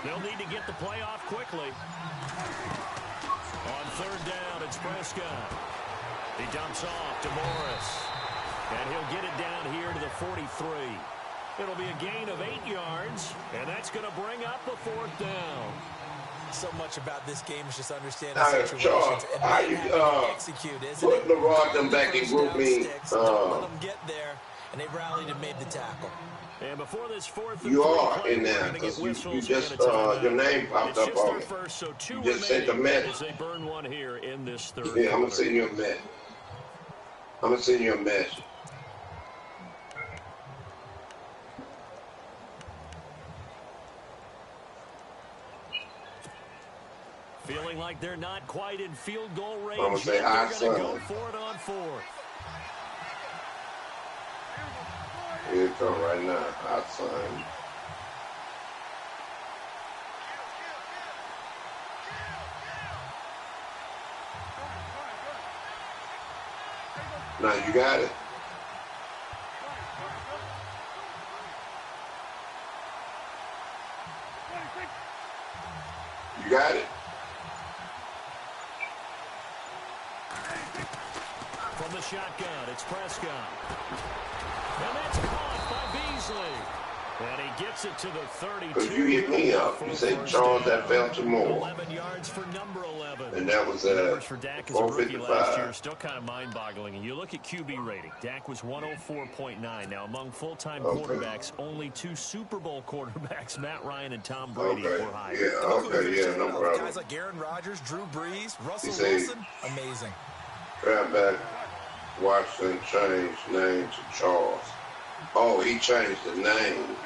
They'll need to get the play off quickly. On 3rd down, it's Prescott. He dumps off to Morris. And he'll get it down here to the 43. It'll be a gain of 8 yards, and that's going to bring up the 4th down. So much about this game is just understanding situations and execute, isn't put it? the rod them back in group me. Don't let them get there, and they rallied and made the tackle. And before this 4th, You are in there because you just your name popped up on me. First, so 2 You just sent a message. they burn 1 here in this 3rd. Yeah, I'm gonna send you a message. I'm gonna send you a message. Feeling like they're not quite in field goal range. I'm gonna say yet. hi, They're son. going to go for it on 4th. Here it come right now, hot son. Now you got it. You got it. From the shotgun, it's Prescott. And that's caught by Beasley. And he gets it to the 32. Because you hit me up. You said Charles that fell to more. 11 yards for number 11. And that was at for Dak as a rookie last year, 455. still kind of mind-boggling. And you look at QB rating. Dak was 104.9. Now, among full-time Okay. quarterbacks, only 2 Super Bowl quarterbacks, Matt Ryan and Tom Brady, Okay. were higher. Yeah, okay, yeah, no problem. Guys like Aaron Rodgers, Drew Brees, Russell say- Wilson, amazing. Draft back, Washington changed name to Charles. Oh, he changed the name.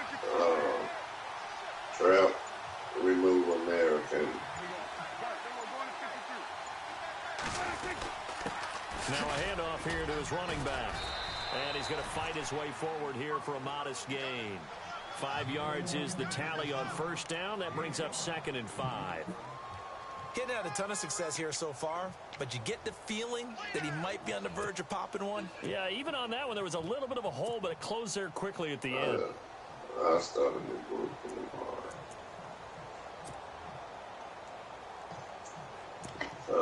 Trout, remove American. Now a handoff here to his running back. And he's going to fight his way forward here for a modest gain. 5 yards is the tally on first down. That brings up 2nd and 5. Getting had a ton of success here so far, but you get the feeling that he might be on the verge of popping one. Yeah, even on that one, there was a little bit of a hole, but it closed there quickly at the end. I started the group tomorrow.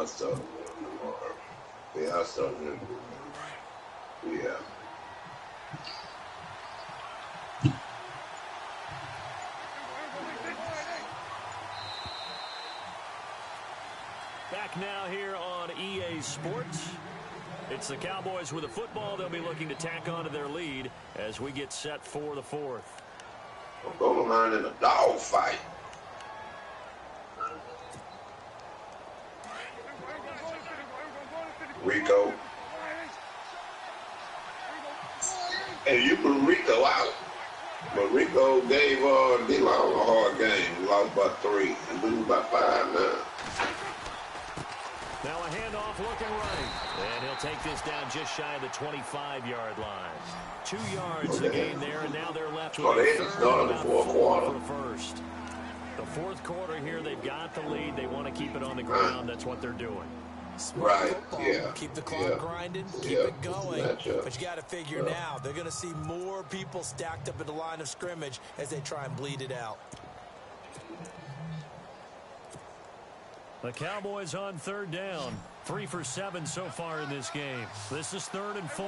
I started tomorrow. Yeah, I started the group. Yeah. Back now here on EA Sports. It's the Cowboys with the football. They'll be looking to tack on to their lead as we get set for the 4th. I'm going around in a dog fight. Rico. And you put Rico out. But Rico gave D-Long a hard game. He lost by 3. And lose by 5 now. Now a handoff looking right. And he'll take this down just shy of the 25-yard line. 2 yards the gain there, and now they're left with they a just third started and the about fourth 4 quarter. for the first. The 4th quarter here, they've got the lead. They want to keep it on the ground. That's what they're doing. Smart Right, football. yeah, Keep the clock yeah, grinding, keep yeah. it going. Gotcha. But you got to figure now, they're going to see more people stacked up at the line of scrimmage as they try and bleed it out. The Cowboys on 3rd down. 3 for 7 so far in this game. This is 3rd and 4.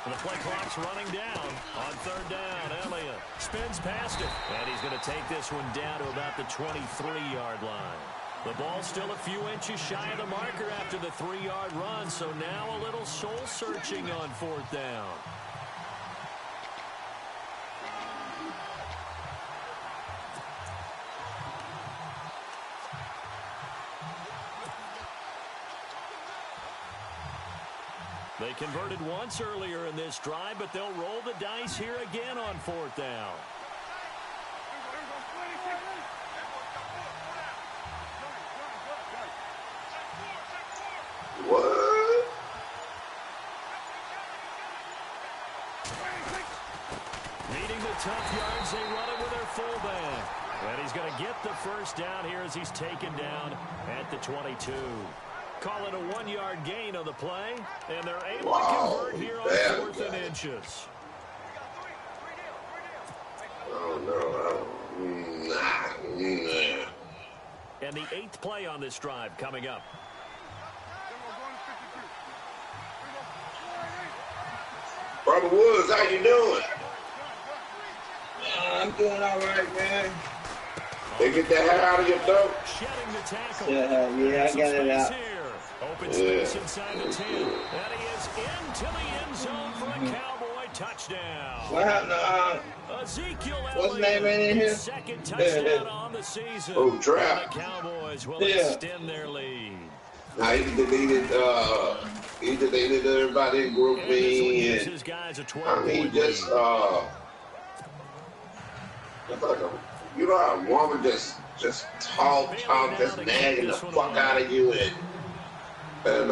The play clock's running down. On 3rd down, Elliott spins past it. And he's going to take this one down to about the 23-yard line. The ball's still a few inches shy of the marker after the 3-yard run, so now a little soul-searching on 4th down. They converted once earlier in this drive, but they'll roll the dice here again on 4th down. What? Needing the tough yards, they run it with their fullback. And he's going to get the first down here as he's taken down at the 22. Call it a 1-yard gain on the play, and they're able to convert here on 4th and inches. Oh, no. Nah. And the 8th play on this drive coming up. Brother Woods, how you doing? I'm doing all right, man. They get that hair out of your throat? Shedding the tackle. Yeah, I got it out. Here. Open space inside the 10. And he is into the end zone for a Cowboy touchdown. What happened to Ezekiel what's his name in here? Second touchdown on the season. Oh, Trap. And the Cowboys will Yeah. extend their lead. Now, he deleted everybody in Group And this one B. gives And, his guys a I 12-point mean, lead. just, it's like you know how a woman just talk, just nagging the fuck out of you. And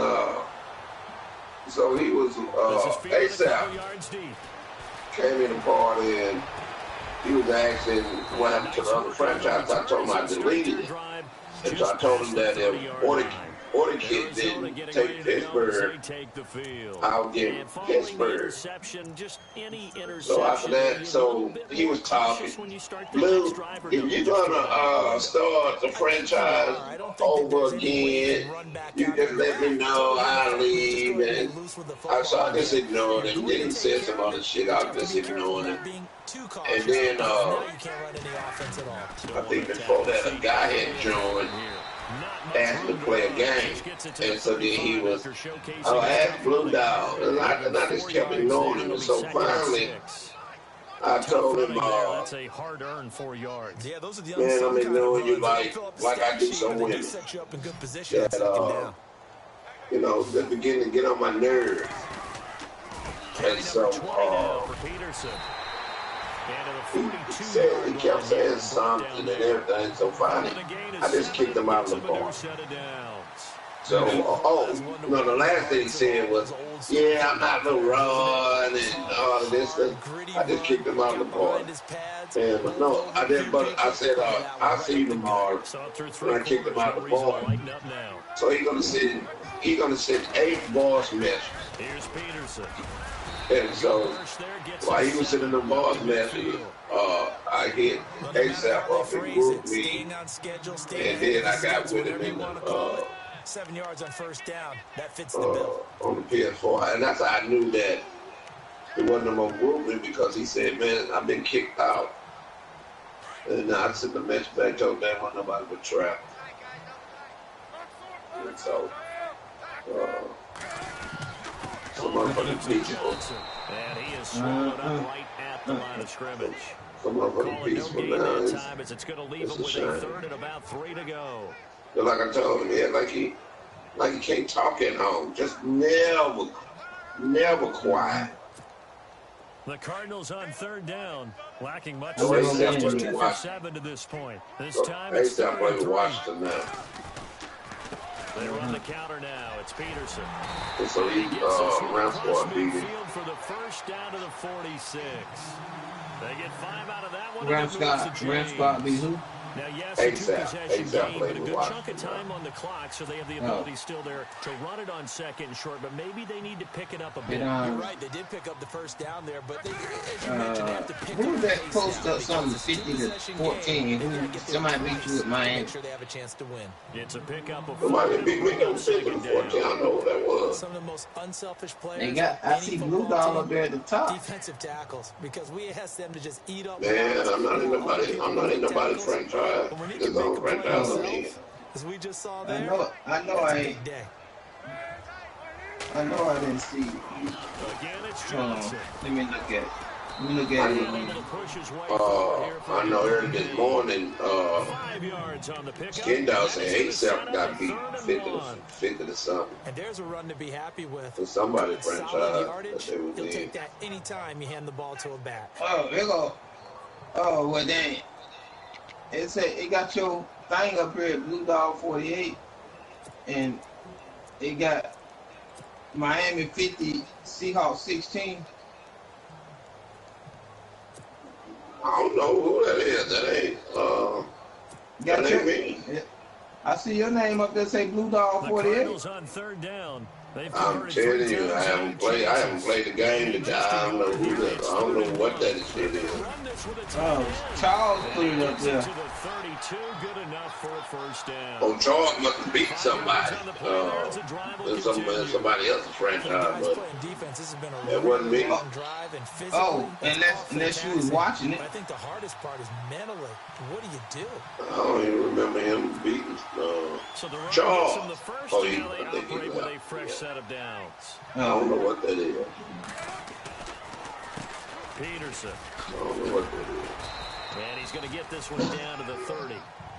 so he was, This is field a couple ASAP yards deep. came in the party and he was asking what happened to the other franchise. I told him I deleted it. And so I told him that or the kid didn't take Pittsburgh out in Pittsburgh. So after that, so he was talking, Blue, if you're gonna start the franchise over again, you just let me know, I'll leave. And I just ignored him. Then he said some other shit, I was just ignoring him. And then I think before that, a guy had joined, asked to play a game, and so then he was, I asked Blue Dog, and I just kept ignoring him, and so finally, I told him, that's a hard-earned 4 yards. man, I'm ignoring you like I do some women, that, you know, they're beginning to get on my nerves, and so, he kept saying something and everything, so finally, I just kicked him out of the bar. So, no, the last thing he said was, yeah, I'm not gonna run and all of this stuff. I just kicked him out of the bar. And no, I didn't, but I said, I'll see you tomorrow. And I kicked him out of the bar. So he's gonna send 8 voice messages. Here's Peterson. And so, while he was sitting in the boss message, I hit ASAP off in group me, and then I got with him in the, 7 yards on first down. That fits the bill. On the PS4, and that's how I knew that it wasn't no more grouping, because he said, man, I've been kicked out. And I sent the message back, told man, wasn't nobody but trap. And so, some motherfucking people. And he is swallowed up right at the line of scrimmage. Some motherfucking peaceful now. It's going to leave him with a third and about 3 to go. But like I told him, yeah, like he can't talk at home. Just never quiet. The Cardinals on third down, lacking much. No, just 2 for 7 to this point. This time it's 3rd and 3. Washington now. They run the counter now. It's Peterson. And so he Ramsford beat him. For the first down to the 46. They get 5 out of that one. Ramsford beat who? Now, yes, a two-possession game, but a good chunk of time on the clock, so they have the ability still there to run it on second and short, but maybe they need to pick it up a bit. You're right, they did pick up the first down there, but they, as you mentioned, they have to pick who up was that post up something 50-14? Somebody beat you with Miami. Make sure they have a chance to win. It's a pickup of Somebody beat me on 50-14. I know who that was. Some of the most unselfish players. They got, I see Blue Dog up there at the top. Defensive tackles, because we asked them to just eat up. Man, I'm not in nobody's franchise. As we just saw there, I know I didn't see it. Again, it's Johnson. Let me look at it. I know early this morning, 5 yards on the pickup. Skin Dog said ASAP got beat 50 to something. and there's a run to be happy with. For somebody's Solid franchise yardage. that they was He'll in. take that anytime you hand the ball to a back. Oh, there go. Oh, well, dang. It got your thing up here at Blue Dog 48, and it got Miami 50, Seahawks 16. I don't know who that is. That ain't me. I see your name up there, say Blue Dog 48. Cardinals on third down. I'm telling you, I haven't played the game today. I don't know who that. I don't know what that shit is. Oh, Charles put it up there. Oh, Charles must have beat somebody. Somebody else's franchise, but that wasn't me. Oh, unless you was watching it. I think the hardest part is mentally. What do you do? I don't even remember him beating Charles. Oh, I think he was out. Fresh set of downs. I don't know what that is. Peterson. I don't know what that is. And he's going to get this one down to the 30.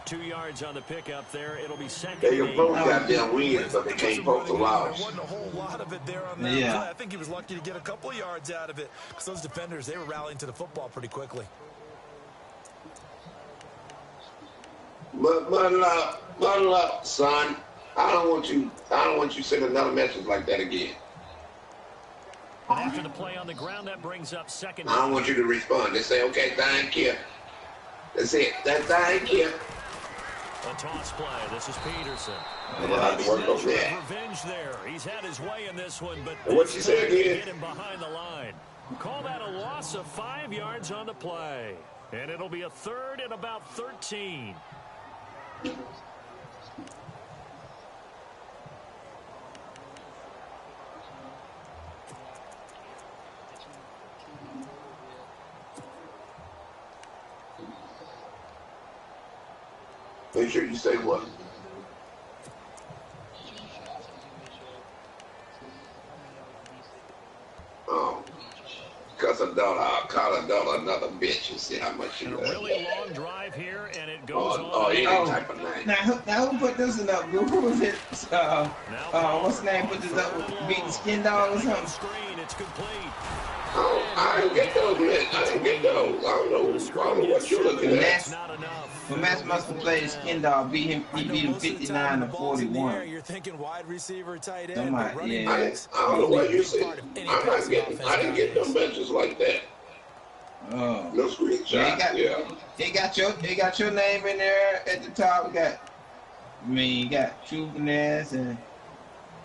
2 yards on the pickup there. It'll be second. They can both goddamn wins, but they can't both allow. There wasn't a whole lot of it there on that play. I think he was lucky to get a couple of yards out of it because those defenders, they were rallying to the football pretty quickly. Muddle up, son. I don't want you sending another message like that again. After the play on the ground, that brings up second. I don't want you to respond. They say, okay, thank you. That's it. Thank you. A toss play. This is Peterson. We'll have to work on that. Revenge there. He's had his way in this one, but What you say again? get him behind the line. Call that a loss of 5 yards on the play. And it'll be a 3rd and about 13. Make sure you say what? Because I'll call another bitch and see how much she And a does. really long drive here, and it goes Oh, on. any type of name. Now who put this in up? Who was it? What's the name? Put this up with beating Skin Dog or something? Screen, it's complete. I didn't get those, man. I didn't get those. I don't know what you're looking at. That's Not enough. when Max Muscle played Skin Dog, he beat him 59 to 41. You're thinking wide receiver, tight end. Somebody, running yeah. backs. I don't know what you see. I didn't get no benches like that. Oh. No screenshot. They got your name in there at the top. You got True Finesse and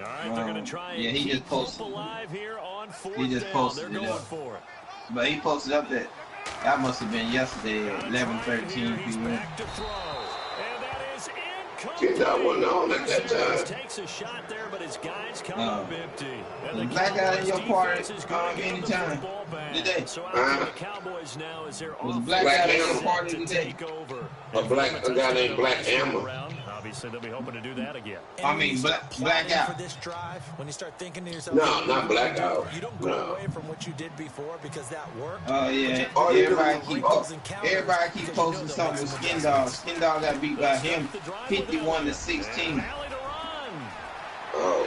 All right, they're going to try and he keep just posted. Hope alive here on 4th He just down. posted They're it going up. for it. But he posted up that must have been yesterday at 11:13 He's p.m. back to throw. And that is Get that one incomplete. on at that Sanders time. takes a shot there, but his guys come up empty. And the Black guy in your Cowboys party defense is going to give them the anytime. football back. Did they? So out to the Cowboys now as their Was offense Black guy is in your set party to today? take over. A guy named Black Hammer. Obviously, they'll be hoping to do that again. I mean, black out. For this drive, when you start thinking to yourself, No, not blackout. You don't go No. away from what you did before because that worked. Oh yeah, Oh, you everybody do. keep posting something with Skin Dog. Skin Dog got beat by him 51 to 16. Rally to run. Oh,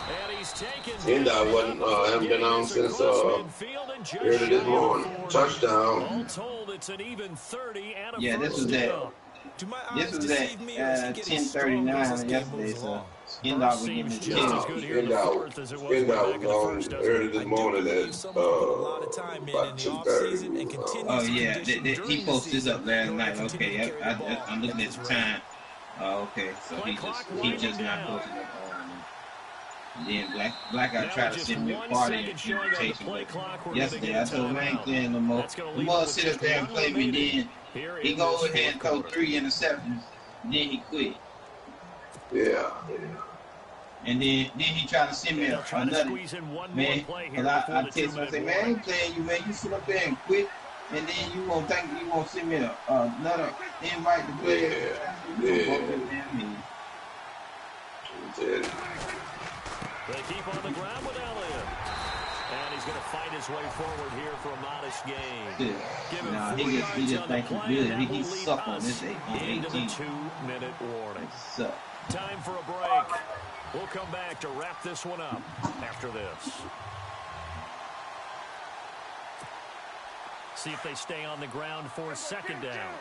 And he's taken. haven't been on since early this morning. Touchdown. All told, it's an even 30 and a Yeah, this was first at down. this was at 10:39 yesterday. So Skin Dog was getting his Seems just as kill. good here in the fourth as it was Skin back Dog in the was first, on doesn't early it? this morning at Someone put a lot of time in about the offseason and 2:30. continues Oh to yeah, condition he during the posted this season up last in order night. to continue Okay, to carry the ball I'm looking at the time. Oh, okay, so Play he clock just winding not down. posted up. And then Black guy Now tried to just send me a 1 party second and showing on the invitation, play but clock. We're yesterday gonna I get a told him I ain't timeout. playing no more. That's gonna The leave more us sit with up there and just play one me, remaining then here he in go this over there and fourth throw quarter. 3 interceptions. Then he quit. Yeah. And then he tried to send me They'll try to another. squeeze in one more Man, play here cause before I the text him, I 2-minute say, man, I warning. ain't playing you, man. You sit up there and quit, and then you won't send me another invite to play. Yeah. You gonna fuck with them, man. They keep on the ground with Elliott. And he's going to fight his way forward here for a modest gain. Yeah. Give him Nah, 4 he yards just on the think he's play, good. and He that will lead suck on us this into the 18. 2-minute warning. Suck. Time for a break. We'll come back to wrap this one up after this. See if they stay on the ground for 2nd down.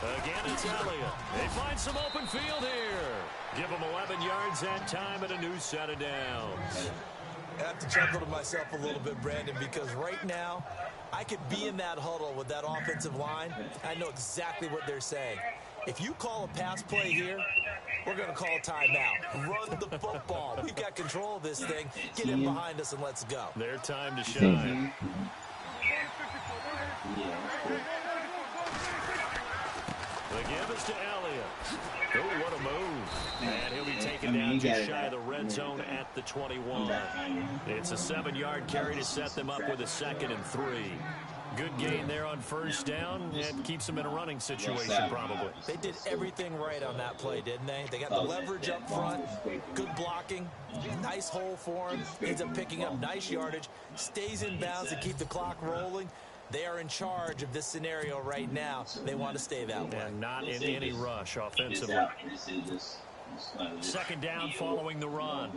Again, it's Elliott. They find some open field here. Give them 11 yards that time and a new set of downs. I have to chuckle to myself a little bit, Brandon, because right now I could be in that huddle with that offensive line. I know exactly what they're saying. If you call a pass play here, we're going to call a timeout. Run the football. We've got control of this thing. Get in behind us and let's go. Their time to shine. The give is to Elliott. Oh, what a move. And he'll be taken down just shy of the red zone at the 21. It's a 7-yard carry to set them up with a 2nd and 3. Good gain there on 1st down. It keeps them in a running situation, probably. They did everything right on that play, didn't they? They got the leverage up front, good blocking, nice hole for him, ends up picking up nice yardage, stays in bounds to keep the clock rolling. They are in charge of this scenario right now. They want to stay that way. And not in any rush offensively. 2nd down following the run.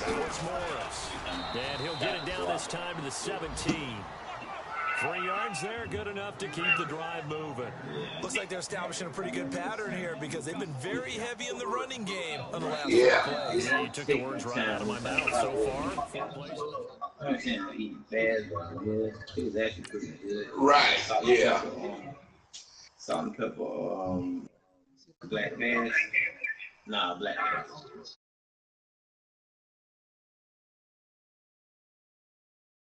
Now it's Morris. And he'll get it down this time to the 17. 3 yards there, good enough to keep the drive moving. Looks like they're establishing a pretty good pattern here because they've been very heavy in the running game on the last 4 plays. Yeah, you took the words right out of my mouth so far. 4 plays. I was saying eating fast, but he was actually pretty good. Right, yeah. Salt and pepper, black bears. Nah, black bears.